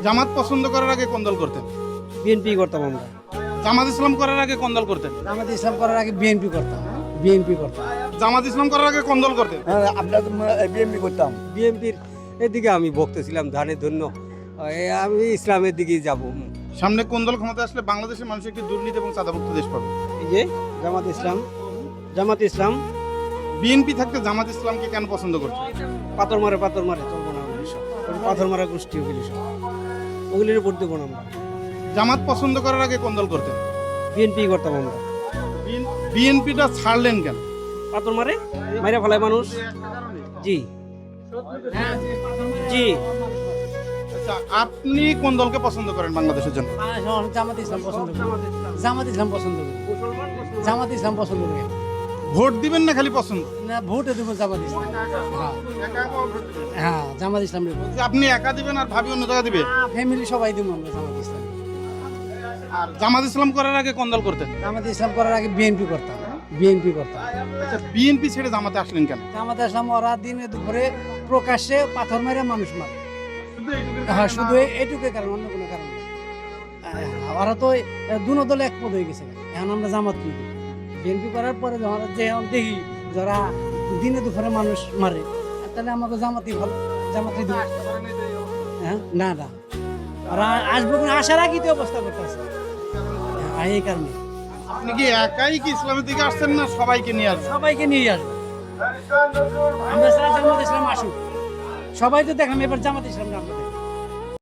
জামাত পছন্দ করার আগে কোন দল করতেন? বিএনপি করতাম আমরা। জামাত ইসলাম করার আগে কোন দল করতেন? জামাত ইসলাম করার আগে বিএনপি করতাম। বিএনপি করতাম। জামাত ইসলাম করার আগে কোন দল করতেন? আমরা তো বিএমপি করতাম। বিএনপির এদিকে আমি বক্তেছিলাম ধানের জন্য, আমি ইসলামের দিকেই যাব। সামনে কোন দল ক্ষমতা আসলে বাংলাদেশের মানুষ একটি দুর্নীতি এবং চাঁদামুক্ত দেশ পাবে? এই যে জামাত ইসলাম। জামাত ইসলাম। বিএনপি থাকতে জামাত ইসলামকে কেন পছন্দ করছে? পাথর মারে চলবো না ওগুলি সব। পাথর মারা গোষ্ঠী ওগুলি সব, ওগুলির উপর দেবো না আমরা। জামাত পছন্দ করার আগে কোন দল করতেন? বিএনপি করতাম আমরা। বিএনপিটা ছাড়লেন কেন? পাথর মারে ফেলায় মানুষ। জি জি। আচ্ছা, আপনি কোন দলকে পছন্দ করেন বাংলাদেশের জন্য? জামাত ইসলাম পছন্দ করি। জামাত ইসলাম পছন্দ করি। জামাত ইসলাম পছন্দ করি। ভোট দিবেন না খালি পছন্দ? না, ভোটে দেবো জামাত ইসলাম। হ্যাঁ, জামাত ইসলাম দেবো। যে আপনি একা দিবেন আর ভাবি অন্য জায়গা দিবে? ফ্যামিলি সবাই দেবো আমরা জামাত ইসলাম। আর জামাত ইসলাম করার আগে কোন দল করতেন? জামাত ইসলাম করার আগে বিএনপি করতাম। বিএনপি করতাম। আচ্ছা, বিএনপি ছেড়ে জামাতে আসলেন কেন? জামাত ইসলাম ওরা দিনে দুপুরে প্রকাশ্যে পাথর মেরে মানুষ মারে। হ্যাঁ, শুধু এইটুকু কারণ, অন্য কোনো কারণ নেই। ওরা তো দুনো দলে এক পদ হয়ে গেছে। এখন আমরা জামাত তুলি। বিএনপি করার পরে আমরা যে দেখি যারা দিনে দুপুরে মানুষ মারে, তাহলে আমাকে জামাতই ভালো। জামাতই দেবো। হ্যাঁ, না না, ওরা আসবো কিনা আসার আগেই তো অবস্থা করতেছে। এই কারণে আপনি কি একাই কি ইসলামের দিকে আসছেন না সবাইকে নিয়ে আসবেন? সবাইকে নিয়ে আসবো আমরা। জামাত ইসলাম আসুক, সবাই তো দেখাম, এবার জামাত ইসলাম আমরা